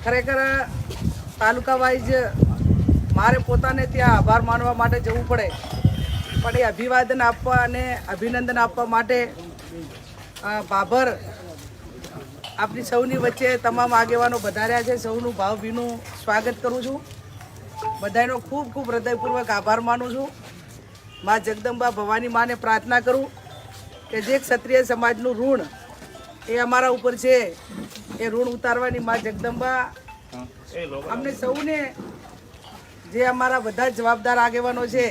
ખરેખર તાલુકા વાઇઝ મારે પોતાને ત્યાં આભાર માનવા માટે જવું પડે, પણ એ અભિવાદન આપવા અને અભિનંદન આપવા માટે ભાભર આપણી સૌની વચ્ચે તમામ આગેવાનો વધાર્યા છે. સૌનું ભાવભીનું સ્વાગત કરું છું. બધાનો ખૂબ ખૂબ હૃદયપૂર્વક આભાર માનું છું. મા જગદંબા ભવાની માને પ્રાર્થના કરું કે જે ક્ષત્રિય સમાજનું ઋણ એ અમારા ઉપર છે, એ ઋણ ઉતારવાની મા જગદંબા અમને સૌને, જે અમારા બધા જવાબદાર આગેવાનો છે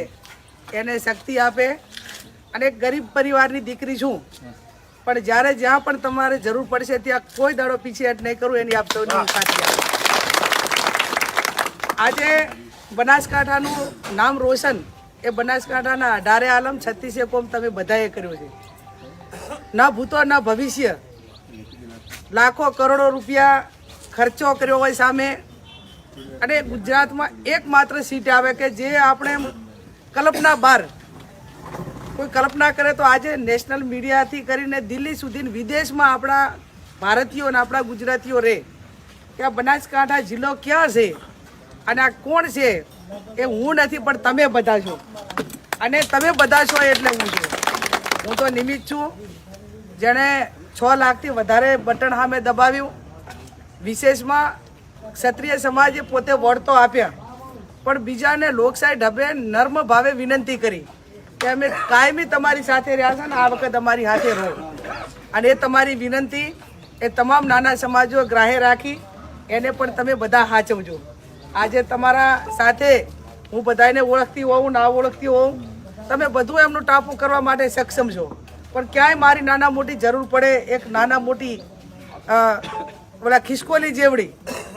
એને શક્તિ આપે. અને ગરીબ પરિવારની દીકરી છું, પણ જ્યારે જ્યાં પણ તમારે જરૂર પડશે ત્યાં કોઈ દાડો પીછેહટ નહીં કરું, એની આપ સૌની ખાતરી આપો. આજે બનાસકાંઠાનું નામ રોશન એ બનાસકાંઠાના 18 આલમ 36 કોમ તમે બધાએ કર્યું છે. ના ભૂતો ના ભવિષ્ય, લાખો કરોડો રૂપિયા ખર્ચો કર્યો હોય સામે, અને ગુજરાતમાં એકમાત્ર સીટ આવે કે જે આપણે કલ્પના બહાર કોઈ કલ્પના કરે તો આજે નેશનલ મીડિયાથી કરીને દિલ્હી સુધી વિદેશમાં આપણા ભારતીયો અને આપણા ગુજરાતીઓ રહે કે આ બનાસકાંઠા જિલ્લો ક્યાં છે અને આ કોણ છે. એ હું નથી, પણ તમે બધા છો, અને તમે બધા છો એટલે હું છું. હું તો નિમિત્ત છું જેણે 6 લાખથી વધારે બટન સામે દબાવ્યું. વિશેષમાં ક્ષત્રિય સમાજે પોતે વળતો આપ્યા, પણ બીજાને લોકશાહી ઢબે નર્મ ભાવે વિનંતી કરી કે અમે કાયમી તમારી સાથે રહ્યા છે ને આ વખત અમારી સાથે રહો. અને એ તમારી વિનંતી એ તમામ નાના સમાજો ગ્રાહ્ય રાખી એને પણ તમે બધા સાચવજો. આજે તમારા સાથે હું બધાને ઓળખતી હોઉં ના ઓળખતી હોઉં, તમે બધું એમનું ટાપું કરવા માટે સક્ષમ છો, પણ ક્યાંય મારી નાના મોટી જરૂર પડે, એક નાના મોટી ઓલા ખિસકોલી જેવડી,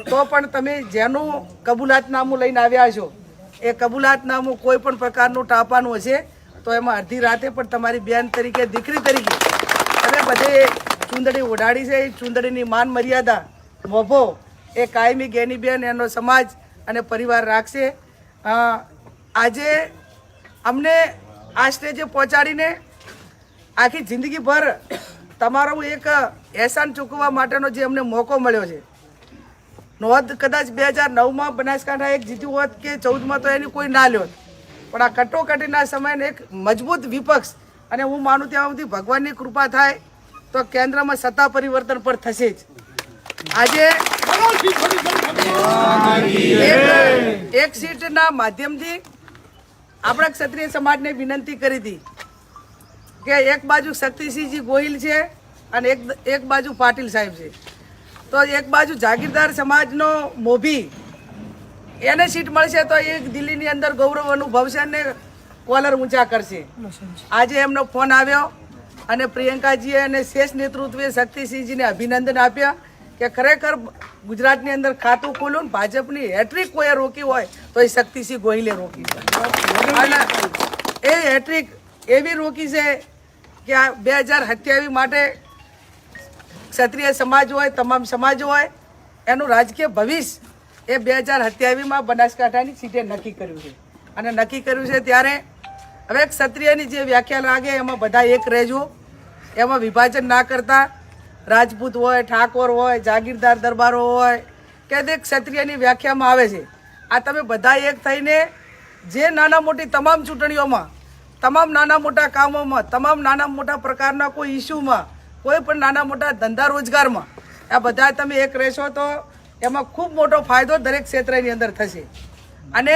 તો પણ તમે જેનું કબૂલાતનામું લઈને આવ્યા છો એ કબૂલાતનામું કોઈ પણ પ્રકારનું ટાપાનું હશે તો એમાં અડધી રાતે પણ તમારી બેન તરીકે, દીકરી તરીકે તમે બધે ચૂંદડી ઓઢાડી છે. એ ચૂંદડીની માન મર્યાદા મોભો એ કાયમી ગેની બેન એનો સમાજ અને પરિવાર રાખશે. આજે અમને આ સ્ટેજે પહોંચાડીને આખી જિંદગીભર તમારો એક એહસાન ચૂકવવા માટેનો જે અમને મોકો મળ્યો છે. નોંધ કદાચ 2009માં બનાસકાંઠા એક જીત્યું હોત કે 14માં તો એની કોઈ ના લ્યો, પણ આ કટોકટીના સમયને એક મજબૂત વિપક્ષ, અને હું માનું ત્યાં સુધી ભગવાનની કૃપા થાય તો કેન્દ્રમાં સત્તા પરિવર્તન પર થશે જ. આજે એક સીટના માધ્યમથી આપણા ક્ષત્રિય સમાજને વિનંતી કરી હતી કે એક બાજુ શક્તિસિંહજી ગોહિલ છે અને એક બાજુ પાટીલ સાહેબ છે, તો એક બાજુ જાગીરદાર સમાજનો મોભી એને સીટ મળશે તો એ દિલ્હીની અંદર ગૌરવ અનુભવશે અને કોલર ઊંચા કરશે. આજે એમનો ફોન આવ્યો અને પ્રિયંકાજીએ અને શેષ નેતૃત્વે શક્તિસિંહજીને અભિનંદન આપ્યા કે ખરેખર ગુજરાતની અંદર ખાતું ખોલું, ભાજપની હેટ્રિક કોઈએ રોકી હોય તો એ શક્તિસિંહ ગોહિલે રોકી છે. અને એ હેટ્રિક એવી રોકી છે કે આ 2027 માટે ક્ષત્રિય સમાજ હોય, તમામ સમાજો હોય, એનું રાજકીય ભવિષ્ય એ 2027માં બનાસકાંઠાની સીટે નક્કી કર્યું છે. અને નક્કી કર્યું છે ત્યારે હવે ક્ષત્રિયની જે વ્યાખ્યા લાગે એમાં બધા એક રહેજો, એમાં વિભાજન ના કરતા. રાજપૂત હોય, ઠાકોર હોય, જાગીરદાર દરબારો હોય કે તે ક્ષત્રિયની વ્યાખ્યામાં આવે છે. આ તમે બધા એક થઈને જે નાના મોટી તમામ ચૂંટણીઓમાં, તમામ નાના મોટા કામોમાં, તમામ નાના મોટા પ્રકારના કોઈ ઇસ્યુમાં, કોઈ પણ નાના મોટા ધંધા રોજગારમાં આ બધા તમે એક રહેશો તો એમાં ખૂબ મોટો ફાયદો દરેક ક્ષેત્રની અંદર થશે. અને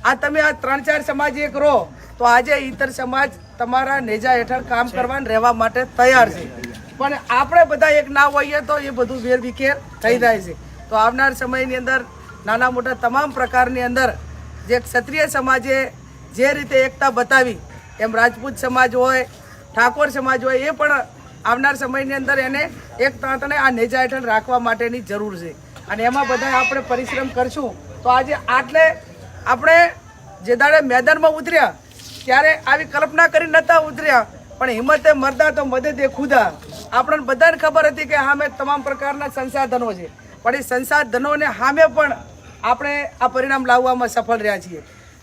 આ તમે આ 3-4 સમાજ એક રહો તો આજે ઇતર સમાજ તમારા નેજા હેઠળ કામ કરવા રહેવા માટે તૈયાર છે. પણ આપણે બધા એક ના હોઈએ તો એ બધું વેરવિખેર થઈ જાય છે. તો આવનાર સમયની અંદર નાના મોટા તમામ પ્રકારની અંદર જે ક્ષત્રિય સમાજે જે રીતે એકતા બતાવી એમ રાજપૂત સમાજ હોય, ઠાકોર સમાજ હોય, એ પણ આવનાર સમયની અંદર એને એક તાંતને આ નેજા હેઠળ રાખવા માટેની જરૂર છે. અને એમાં બધા આપણે પરિશ્રમ કરશું તો આજે આટલે આપણે જે દાડે મેદાનમાં ઉતર્યા ત્યારે આવી કલ્પના કરી નહોતા ઉતર્યા, પણ હિંમતે મરદા તો મદદે ખુદા. આપણને બધાને ખબર હતી કે સામે તમામ પ્રકારના સંસાધનો છે, પણ એ સંસાધનોને સામે પણ આપણે આ પરિણામ લાવવામાં સફળ રહ્યા છીએ.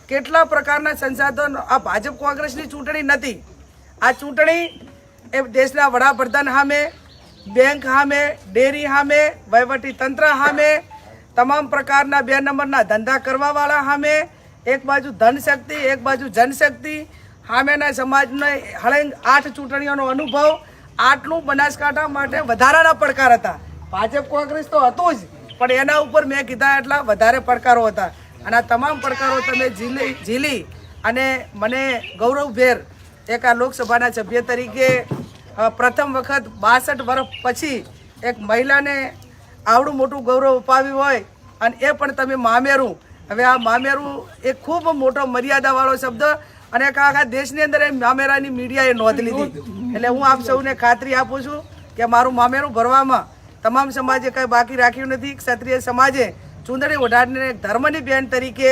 કેટલા પ્રકારના સંસાધનો, આ ભાજપ કોંગ્રેસની ચૂંટણી નથી, આ ચૂંટણી એ દેશના વડાપ્રધાન સામે બેંક સામે, ડેરી સામે, વહીવટી તંત્ર સામે, તમામ પ્રકારના 2 નંબરના ધંધા કરવાવાળા સામે, એક બાજુ ધનશક્તિ, એક બાજુ જનશક્તિ, સામેના સમાજને હળંગ 8 ચૂંટણીઓનો અનુભવ, આટલું બનાસકાંઠા માટે વધારાના પડકાર હતા. ભાજપ કોંગ્રેસ તો હતું જ, પણ એના ઉપર મેં કીધા એટલા વધારે પડકારો હતા. અને આ તમામ પડકારો તમે ઝીલી અને મને ગૌરવભેર એક આ લોકસભાના સભ્ય તરીકે પ્રથમ વખત 62 વર્ષ પછી એક મહિલાને આવડું મોટું ગૌરવ અપાવ્યું હોય, અને એ પણ તમે મામેરું. હવે આ મામેરું એ ખૂબ મોટો મર્યાદાવાળો શબ્દ, અને આખા દેશની અંદર એ મામેરાની મીડિયાએ નોંધ લીધી. એટલે હું આપ સૌને ખાતરી આપું છું કે મારું મામેરું ભરવામાં તમામ સમાજે કંઈ બાકી રાખ્યું નથી. ક્ષત્રિય સમાજે ચૂંદડી ઓઢાડીને ધર્મની બહેન તરીકે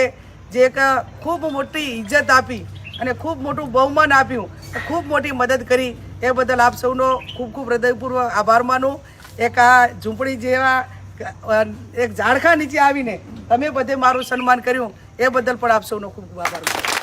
જે એક ખૂબ મોટી ઇજ્જત આપી અને ખૂબ મોટું બહુમાન આપ્યું, ખૂબ મોટી મદદ કરી, એ બદલ આપ સૌનો ખૂબ ખૂબ હૃદયપૂર્વક આભાર માનું. એક આ ઝૂંપડી જેવા એક ઝાડખા નીચે આવીને તમે બધે મારું સન્માન કર્યું, એ બદલ પણ આપ સૌનો ખૂબ ખૂબ આભાર માનું.